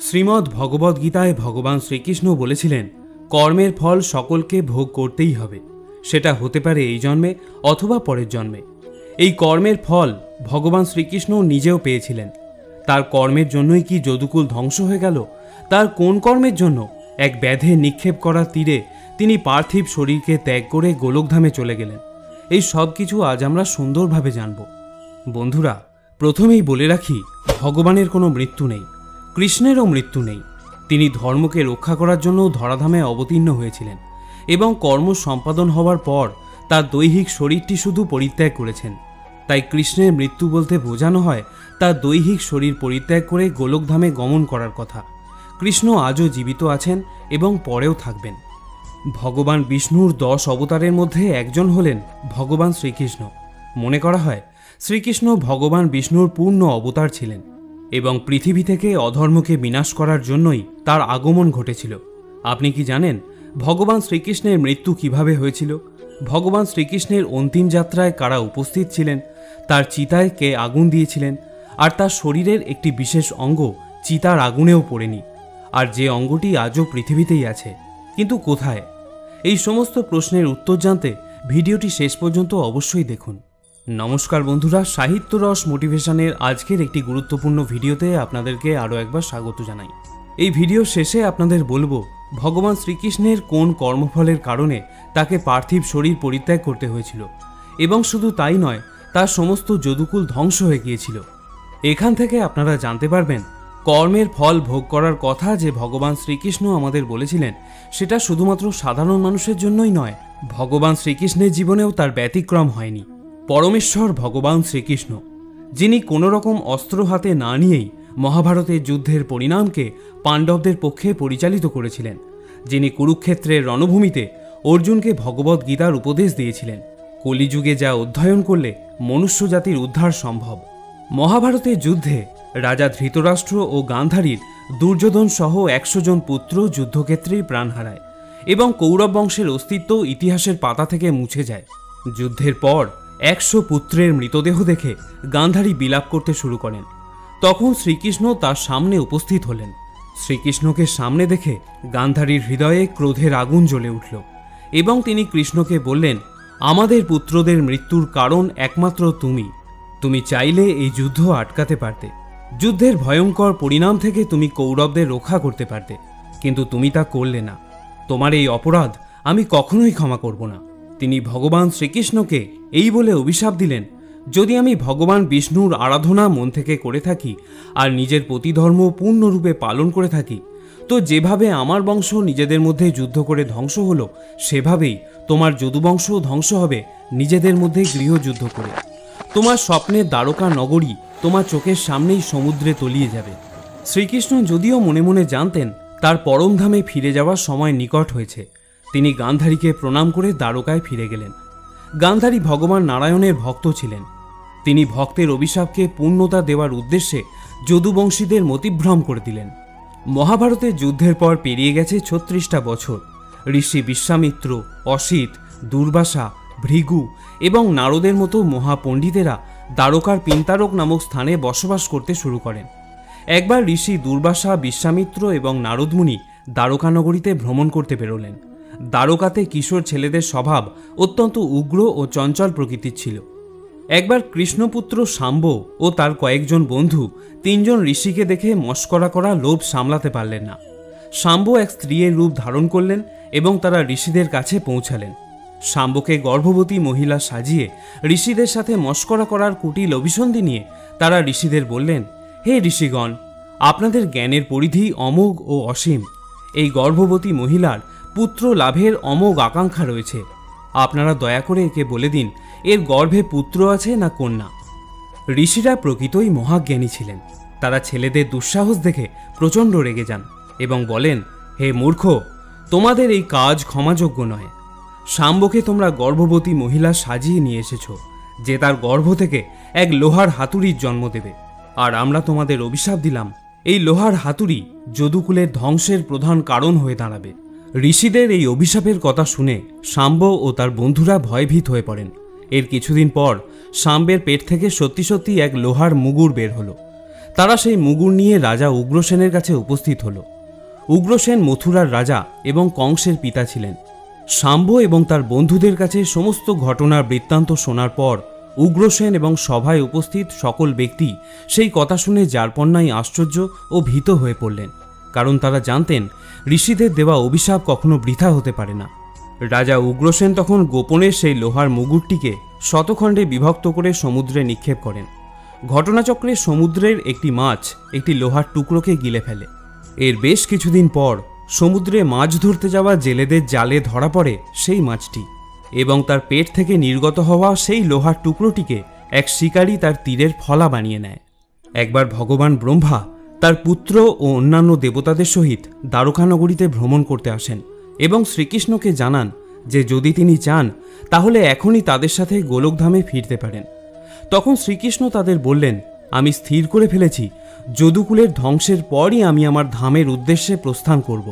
শ্রীমদ্ ভগবদ গীতায় ভগবান শ্রীকৃষ্ণ বলেছিলেন, কর্মের ফল সকলকে ভোগ করতেই হবে, সেটা হতে পারে এই জন্মে অথবা পরের জন্মে। এই কর্মের ফল ভগবান শ্রীকৃষ্ণ নিজেও পেয়েছিলেন। তার কর্মের জন্যই কি যদুকুল ধ্বংস হয়ে গেল? তার কোন কর্মের জন্য? এক ব্যাধে নিক্ষেপ করা তীরে তিনি পার্থিব শরীরকে ত্যাগ করে গোলকধামে চলে গেলেন। এই সব কিছু আজ আমরা সুন্দরভাবে জানব। বন্ধুরা, প্রথমেই বলে রাখি, ভগবানের কোনো মৃত্যু নেই, কৃষ্ণেরও মৃত্যু নেই। তিনি ধর্মকে রক্ষা করার জন্য ধরাধামে অবতীর্ণ হয়েছিলেন এবং কর্ম সম্পাদন হওয়ার পর তার দৈহিক শরীরটি শুধু পরিত্যাগ করেছেন। তাই কৃষ্ণের মৃত্যু বলতে বোঝানো হয় তার দৈহিক শরীর পরিত্যাগ করে গোলকধামে গমন করার কথা। কৃষ্ণ আজও জীবিত আছেন এবং পরেও থাকবেন। ভগবান বিষ্ণুর 10 অবতারের মধ্যে একজন হলেন ভগবান শ্রীকৃষ্ণ। মনে করা হয় শ্রীকৃষ্ণ ভগবান বিষ্ণুর পূর্ণ অবতার ছিলেন এবং পৃথিবী থেকে অধর্মকে বিনাশ করার জন্যই তার আগমন ঘটেছিল। আপনি কি জানেন ভগবান শ্রীকৃষ্ণের মৃত্যু কিভাবে হয়েছিল? ভগবান শ্রীকৃষ্ণের অন্তিম যাত্রায় কারা উপস্থিত ছিলেন? তার চিতায় কে আগুন দিয়েছিলেন? আর তার শরীরের একটি বিশেষ অঙ্গ চিতার আগুনেও পড়েনি, আর যে অঙ্গটি আজও পৃথিবীতেই আছে, কিন্তু কোথায়? এই সমস্ত প্রশ্নের উত্তর জানতে ভিডিওটি শেষ পর্যন্ত অবশ্যই দেখুন। নমস্কার বন্ধুরা, সাহিত্য রস মোটিভেশনের আজকের একটি গুরুত্বপূর্ণ ভিডিওতে আপনাদেরকে আরও একবার স্বাগত জানাই। এই ভিডিও শেষে আপনাদের বলবো ভগবান শ্রীকৃষ্ণের কোন কর্মফলের কারণে তাকে পার্থিব শরীর পরিত্যাগ করতে হয়েছিল, এবং শুধু তাই নয়, তার সমস্ত যদুকুল ধ্বংস হয়ে গিয়েছিল। এখান থেকে আপনারা জানতে পারবেন কর্মের ফল ভোগ করার কথা যে ভগবান শ্রীকৃষ্ণ আমাদের বলেছিলেন, সেটা শুধুমাত্র সাধারণ মানুষের জন্যই নয়, ভগবান শ্রীকৃষ্ণের জীবনেও তার ব্যতিক্রম হয়নি। পরমেশ্বর ভগবান শ্রীকৃষ্ণ, যিনি কোনো রকম অস্ত্র হাতে না নিয়েই মহাভারতের যুদ্ধের পরিণামকে পাণ্ডবদের পক্ষে পরিচালিত করেছিলেন, যিনি কুরুক্ষেত্রের রণভূমিতে অর্জুনকে ভগবদ গীতার উপদেশ দিয়েছিলেন, কলিযুগে যা অধ্যয়ন করলে মনুষ্য জাতির উদ্ধার সম্ভব। মহাভারতের যুদ্ধে রাজা ধৃতরাষ্ট্র ও গান্ধারীর দুর্যোধন সহ 100 জন পুত্র যুদ্ধক্ষেত্রেই প্রাণ হারায় এবং কৌরব বংশের অস্তিত্ব ইতিহাসের পাতা থেকে মুছে যায়। যুদ্ধের পর 100 পুত্রের মৃতদেহ দেখে গান্ধারী বিলাপ করতে শুরু করেন। তখন শ্রীকৃষ্ণ তার সামনে উপস্থিত হলেন। শ্রীকৃষ্ণকে সামনে দেখে গান্ধারীর হৃদয়ে ক্রোধের আগুন জ্বলে উঠল এবং তিনি কৃষ্ণকে বললেন, আমাদের পুত্রদের মৃত্যুর কারণ একমাত্র তুমি। তুমি চাইলে এই যুদ্ধ আটকাতে পারতে, যুদ্ধের ভয়ঙ্কর পরিণাম থেকে তুমি কৌরবদের রক্ষা করতে পারতে, কিন্তু তুমি তা করলে না। তোমার এই অপরাধ আমি কখনোই ক্ষমা করব না। তিনি ভগবান শ্রীকৃষ্ণকে এই বলে অভিশাপ দিলেন, যদি আমি ভগবান বিষ্ণুর আরাধনা মন থেকে করে থাকি আর নিজের প্রতিধর্ম পূর্ণরূপে পালন করে থাকি, তো যেভাবে আমার বংশ নিজেদের মধ্যে যুদ্ধ করে ধ্বংস হলো, সেভাবেই তোমার যদুবংশ ধ্বংস হবে নিজেদের মধ্যে গৃহযুদ্ধ করে। তোমার স্বপ্নের দ্বারকা নগরী তোমার চোখের সামনেই সমুদ্রে তলিয়ে যাবে। শ্রীকৃষ্ণ যদিও মনে মনে জানতেন তার পরমধামে ফিরে যাওয়ার সময় নিকট হয়েছে, তিনি গান্ধারীকে প্রণাম করে দ্বারকায় ফিরে গেলেন। গান্ধারী ভগবান নারায়ণের ভক্ত ছিলেন। তিনি ভক্তের অভিশাপকে পূর্ণতা দেওয়ার উদ্দেশ্যে যদুবংশীদের মতিভ্রম করে দিলেন। মহাভারতের যুদ্ধের পর পেরিয়ে গেছে 36টা বছর। ঋষি বিশ্বামিত্র, অসিত, দুর্বাসা, ভৃগু এবং নারদের মতো মহাপণ্ডিতেরা দ্বারকার পিন্তারক নামক স্থানে বসবাস করতে শুরু করেন। একবার ঋষি দুর্বাসা, বিশ্বামিত্র এবং নারদমুনি দ্বারকানগরীতে ভ্রমণ করতে বেরোলেন। দ্বারকাতে কিশোর ছেলেদের স্বভাব অত্যন্ত উগ্র ও চঞ্চল প্রকৃতির ছিল। একবার কৃষ্ণপুত্র শাম্ব ও তার কয়েকজন বন্ধু 3 জন ঋষিকে দেখে মস্করা করা লোভ সামলাতে পারলেন না। শাম্ব এক স্ত্রীর রূপ ধারণ করলেন এবং তারা ঋষিদের কাছে পৌঁছালেন। শাম্বকে গর্ভবতী মহিলা সাজিয়ে ঋষিদের সাথে মস্করা করার কুটিল অভিসন্ধি নিয়ে তারা ঋষিদের বললেন, হে ঋষিগণ, আপনাদের জ্ঞানের পরিধি অমোঘ ও অসীম। এই গর্ভবতী মহিলার পুত্র লাভের অমোঘ আকাঙ্ক্ষা রয়েছে। আপনারা দয়া করে একে বলে দিন এর গর্ভে পুত্র আছে না কন্যা। ঋষিরা প্রকৃতই মহাজ্ঞানী ছিলেন। তারা ছেলেদের দুঃসাহস দেখে প্রচণ্ড রেগে যান এবং বলেন, হে মূর্খ, তোমাদের এই কাজ ক্ষমাযোগ্য নয়। শাম্বকে তোমরা গর্ভবতী মহিলা সাজিয়ে নিয়ে এসেছ, যে তার গর্ভ থেকে এক লোহার হাতুড়ির জন্ম দেবে, আর আমরা তোমাদের অভিশাপ দিলাম এই লোহার হাতুড়ি যদুকুলের ধ্বংসের প্রধান কারণ হয়ে দাঁড়াবে। ঋষিদের এই অভিশাপের কথা শুনে শাম্ব ও তার বন্ধুরা ভয়ভীত হয়ে পড়েন। এর কিছুদিন পর শাম্বের পেট থেকে সত্যি সত্যি এক লোহার মুগুর বের হলো। তারা সেই মুগুর নিয়ে রাজা উগ্রসেনের কাছে উপস্থিত হল। উগ্রসেন মথুরার রাজা এবং কংসের পিতা ছিলেন। শাম্ব এবং তার বন্ধুদের কাছে সমস্ত ঘটনার বৃত্তান্ত শোনার পর উগ্রসেন এবং সভায় উপস্থিত সকল ব্যক্তি সেই কথা শুনে যারপন্নাই আশ্চর্য ও ভীত হয়ে পড়লেন, কারণ তারা জানতেন ঋষিদের দেওয়া অভিশাপ কখনো বৃথা হতে পারে না। রাজা উগ্রসেন তখন গোপনে সেই লোহার মুগুরটিকে শতখণ্ডে বিভক্ত করে সমুদ্রে নিক্ষেপ করেন। ঘটনাচক্রে সমুদ্রের একটি মাছ একটি লোহার টুকরোকে গিলে ফেলে। এর বেশ কিছুদিন পর সমুদ্রে মাছ ধরতে যাওয়া জেলেদের জালে ধরা পড়ে সেই মাছটি, এবং তার পেট থেকে নির্গত হওয়া সেই লোহার টুকরোটিকে এক শিকারী তার তীরের ফলা বানিয়ে নেয়। একবার ভগবান ব্রহ্মা তার পুত্র ও অন্যান্য দেবতাদের সহিত দ্বারকানগরীতে ভ্রমণ করতে আসেন এবং শ্রীকৃষ্ণকে জানান যে যদি তিনি চান তাহলে এখনই তাদের সাথে গোলকধামে ফিরতে পারেন। তখন শ্রীকৃষ্ণ তাদের বললেন, আমি স্থির করে ফেলেছি যদুকুলের ধ্বংসের পরই আমি আমার ধামের উদ্দেশ্যে প্রস্থান করব।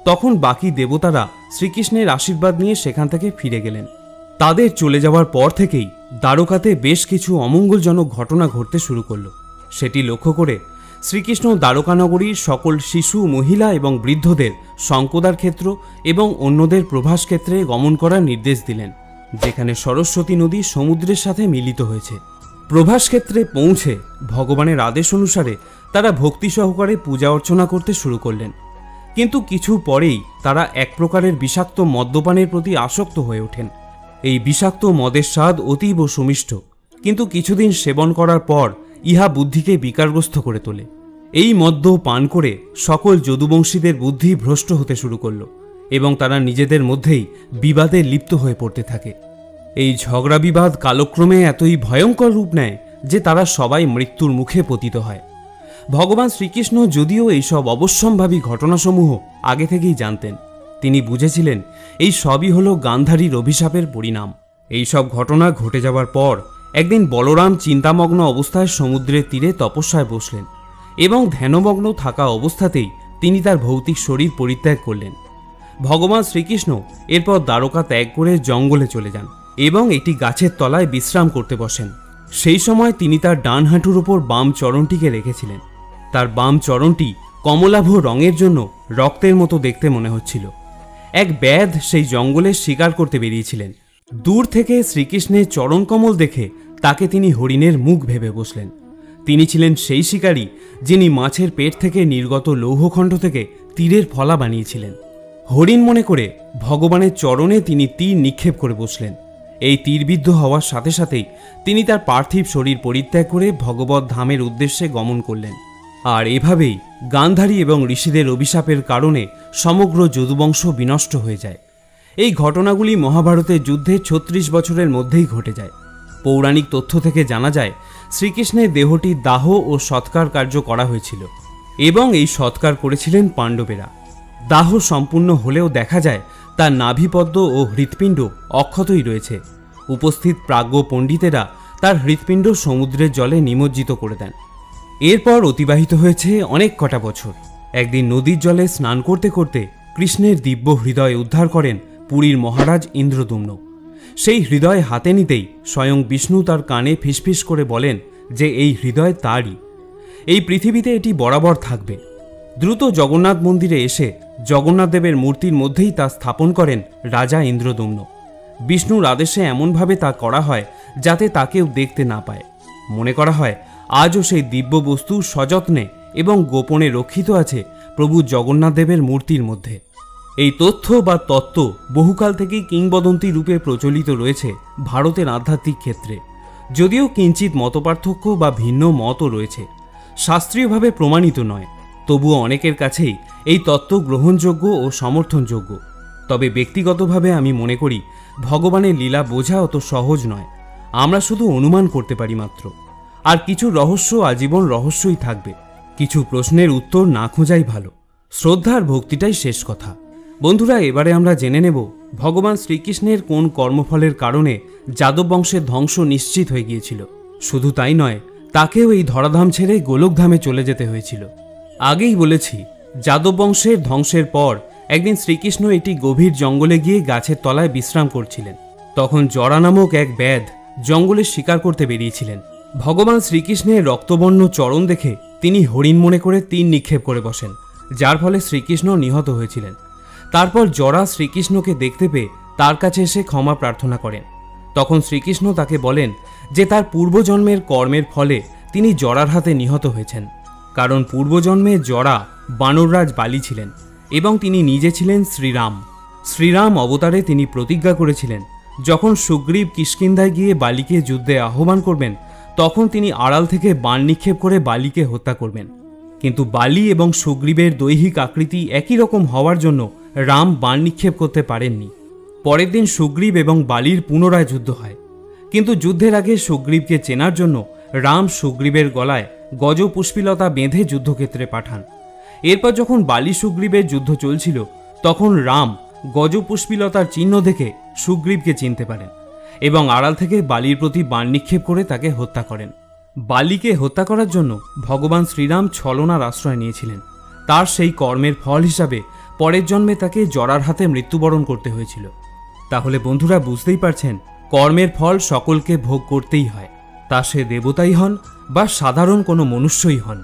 তখন বাকি দেবতারা শ্রীকৃষ্ণের আশীর্বাদ নিয়ে সেখান থেকে ফিরে গেলেন। তাদের চলে যাওয়ার পর থেকেই দ্বারকাতে বেশ কিছু অমঙ্গলজনক ঘটনা ঘটতে শুরু করল। সেটি লক্ষ্য করে শ্রীকৃষ্ণ দ্বারকানগরীর সকল শিশু, মহিলা এবং বৃদ্ধদের শঙ্কদার ক্ষেত্র এবং অন্যদের প্রভাস ক্ষেত্রে গমন করার নির্দেশ দিলেন, যেখানে সরস্বতী নদী সমুদ্রের সাথে মিলিত হয়েছে। প্রভাস ক্ষেত্রে পৌঁছে ভগবানের আদেশ অনুসারে তারা ভক্তি সহকারে পূজা অর্চনা করতে শুরু করলেন। কিন্তু কিছু পরেই তারা এক প্রকারের বিষাক্ত মদ্যপানের প্রতি আসক্ত হয়ে ওঠেন। এই বিষাক্ত মদের স্বাদ অতীব সুমিষ্ট, কিন্তু কিছুদিন সেবন করার পর ইহা বুদ্ধিকে বিকারগ্রস্ত করে তোলে। এই মদ্য পান করে সকল যদুবংশীদের বুদ্ধি ভ্রষ্ট হতে শুরু করল এবং তারা নিজেদের মধ্যেই বিবাদে লিপ্ত হয়ে পড়তে থাকে। এই ঝগড়া বিবাদ কালক্রমে এতই ভয়ঙ্কর রূপ নেয় যে তারা সবাই মৃত্যুর মুখে পতিত হয়। ভগবান শ্রীকৃষ্ণ যদিও এইসব অবশ্যম্ভাবী ঘটনাসমূহ আগে থেকেই জানতেন, তিনি বুঝেছিলেন এই সবই হল গান্ধারীর অভিশাপের পরিণাম। এই সব ঘটনা ঘটে যাওয়ার পর একদিন বলরাম চিন্তামগ্ন অবস্থায় সমুদ্রের তীরে তপস্যায় বসলেন এবং ধ্যানমগ্ন থাকা অবস্থাতেই তিনি তার ভৌতিক শরীর পরিত্যাগ করলেন। ভগবান শ্রীকৃষ্ণ এরপর দ্বারকা ত্যাগ করে জঙ্গলে চলে যান এবং একটি গাছের তলায় বিশ্রাম করতে বসেন। সেই সময় তিনি তার ডান হাঁটুর ওপর বাম চরণটিকে রেখেছিলেন। তার বাম চরণটি কমলাভ রঙের জন্য রক্তের মতো দেখতে মনে হচ্ছিল। এক ব্যাধ সেই জঙ্গলে শিকার করতে বেরিয়েছিলেন। দূর থেকে শ্রীকৃষ্ণের চরণকমল দেখে তাকে তিনি হরিণের মুখ ভেবে বসলেন। তিনি ছিলেন সেই শিকারী যিনি মাছের পেট থেকে নির্গত লৌহখণ্ড থেকে তীরের ফলা বানিয়েছিলেন। হরিণ মনে করে ভগবানের চরণে তিনি তীর নিক্ষেপ করে বসলেন। এই তীরবিদ্ধ হওয়ার সাথে সাথেই তিনি তার পার্থিব শরীর পরিত্যাগ করে ভগবত ধামের উদ্দেশ্যে গমন করলেন। আর এভাবেই গান্ধারী এবং ঋষিদের অভিশাপের কারণে সমগ্র যদুবংশ বিনষ্ট হয়ে যায়। এই ঘটনাগুলি মহাভারতের যুদ্ধে 36 বছরের মধ্যেই ঘটে যায়। পৌরাণিক তথ্য থেকে জানা যায় শ্রীকৃষ্ণের দেহটি দাহ ও সৎকার কার্য করা হয়েছিল এবং এই সৎকার করেছিলেন পাণ্ডবেরা। দাহ সম্পূর্ণ হলেও দেখা যায় তার নাভিপদ্ম ও হৃৎপিণ্ড অক্ষতই রয়েছে। উপস্থিত প্রাজ্ঞ পণ্ডিতেরা তার হৃৎপিণ্ড সমুদ্রের জলে নিমজ্জিত করে দেন। এরপর অতিবাহিত হয়েছে অনেক কটা বছর। একদিন নদীর জলে স্নান করতে করতে কৃষ্ণের দিব্য হৃদয় উদ্ধার করেন পুরীর মহারাজ ইন্দ্রদ্যুম্ন। সেই হৃদয় হাতে নিতেই স্বয়ং বিষ্ণু তার কানে ফিসফিস করে বলেন যে এই হৃদয় তারই, এই পৃথিবীতে এটি বরাবর থাকবে। দ্রুত জগন্নাথ মন্দিরে এসে জগন্নাথ দেবের মূর্তির মধ্যেই তা স্থাপন করেন রাজা ইন্দ্রদ্যুম্ন। বিষ্ণুর আদেশে এমনভাবে তা করা হয় যাতে তাকেও দেখতে না পায়। মনে করা হয় আজও সেই দিব্য বস্তু সযত্নে এবং গোপনে রক্ষিত আছে প্রভু জগন্নাথ দেবের মূর্তির মধ্যে। এই তথ্য বা তত্ত্ব বহুকাল থেকেই কিংবদন্তি রূপে প্রচলিত রয়েছে ভারতের আধ্যাত্মিক ক্ষেত্রে। যদিও কিঞ্চিত মতপার্থক্য বা ভিন্ন মতও রয়েছে, শাস্ত্রীয়ভাবে প্রমাণিত নয়, তবুও অনেকের কাছেই এই তত্ত্ব গ্রহণযোগ্য ও সমর্থনযোগ্য। তবে ব্যক্তিগতভাবে আমি মনে করি ভগবানের লীলা বোঝা অত সহজ নয়, আমরা শুধু অনুমান করতে পারি মাত্র। আর কিছু রহস্য আজীবন রহস্যই থাকবে, কিছু প্রশ্নের উত্তর না খোঁজাই ভালো। শ্রদ্ধার ভক্তিটাই শেষ কথা। বন্ধুরা, এবারে আমরা জেনে নেব ভগবান শ্রীকৃষ্ণের কোন কর্মফলের কারণে যাদব বংশের ধ্বংস নিশ্চিত হয়ে গিয়েছিল। শুধু তাই নয়, তাকেও এই ধরাধাম ছেড়ে গোলকধামে চলে যেতে হয়েছিল। আগেই বলেছি, যাদব বংশের ধ্বংসের পর একদিন শ্রীকৃষ্ণ একটি গভীর জঙ্গলে গিয়ে গাছের তলায় বিশ্রাম করছিলেন। তখন জরা নামক এক ব্যাধ জঙ্গলে শিকার করতে বেরিয়েছিলেন। ভগবান শ্রীকৃষ্ণের রক্তবর্ণ চরণ দেখে তিনি হরিণ মনে করে তীর নিক্ষেপ করে বসেন, যার ফলে শ্রীকৃষ্ণ নিহত হয়েছিলেন। তারপর জরা শ্রীকৃষ্ণকে দেখতে পেয়ে তার কাছে এসে ক্ষমা প্রার্থনা করেন। তখন শ্রীকৃষ্ণ তাকে বলেন যে তার পূর্বজন্মের কর্মের ফলে তিনি জরার হাতে নিহত হয়েছেন, কারণ পূর্বজন্মে জরা বানররাজ বালি ছিলেন এবং তিনি নিজে ছিলেন শ্রীরাম। শ্রীরাম অবতারে তিনি প্রতিজ্ঞা করেছিলেন যখন সুগ্রীব কিষ্কিন্ধায় গিয়ে বালিকে যুদ্ধে আহ্বান করবেন তখন তিনি আড়াল থেকে বাণ নিক্ষেপ করে বালিকে হত্যা করবেন। কিন্তু বালি এবং সুগ্রীবের দৈহিক আকৃতি একই রকম হওয়ার জন্য রাম বাণ নিক্ষেপ করতে পারেননি। পরের দিন সুগ্রীব এবং বালির পুনরায় যুদ্ধ হয়, কিন্তু যুদ্ধের আগে সুগ্রীবকে চেনার জন্য রাম সুগ্রীবের গলায় গজপুষ্পিলতা বেঁধে যুদ্ধক্ষেত্রে পাঠান। এরপর যখন বালি সুগ্রীবের যুদ্ধ চলছিল তখন রাম গজপুষ্পিলতার চিহ্ন দেখে সুগ্রীবকে চিনতে পারেন এবং আড়াল থেকে বালির প্রতি বাণ নিক্ষেপ করে তাকে হত্যা করেন। বালিকে হত্যা করার জন্য ভগবান শ্রীরাম ছলনার আশ্রয় নিয়েছিলেন। তার সেই কর্মের ফল হিসাবে পরের জন্মে তাকে জরার হাতে মৃত্যুবরণ করতে হয়েছিল। তাহলে বন্ধুরা বুঝতেই পারছেন, কর্মের ফল সকলকে ভোগ করতেই হয়, তা সে দেবতাই হন বা সাধারণ কোনো মনুষ্যই হন।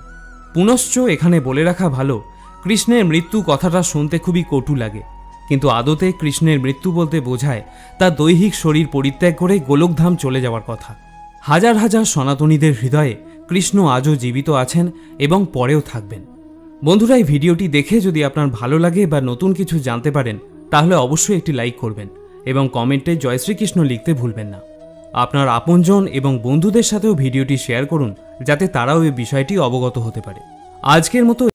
পুনশ্চ এখানে বলে রাখা ভালো, কৃষ্ণের মৃত্যু কথাটা শুনতে খুবই কটু লাগে, কিন্তু আদতে কৃষ্ণের মৃত্যু বলতে বোঝায় তার দৈহিক শরীর পরিত্যাগ করে গোলকধাম চলে যাওয়ার কথা। হাজার হাজার সনাতনীদের হৃদয়ে কৃষ্ণ আজও জীবিত আছেন এবং পরেও থাকবেন। বন্ধুরা, এই ভিডিওটি দেখে যদি আপনার ভালো লাগে বা নতুন কিছু জানতে পারেন তাহলে অবশ্যই একটি লাইক করবেন এবং কমেন্টে জয় শ্রীকৃষ্ণ লিখতে ভুলবেন না। আপনার আপনজন এবং বন্ধুদের সাথেও ভিডিওটি শেয়ার করুন যাতে তারাও এই বিষয়টি অবগত হতে পারে। আজকের মতো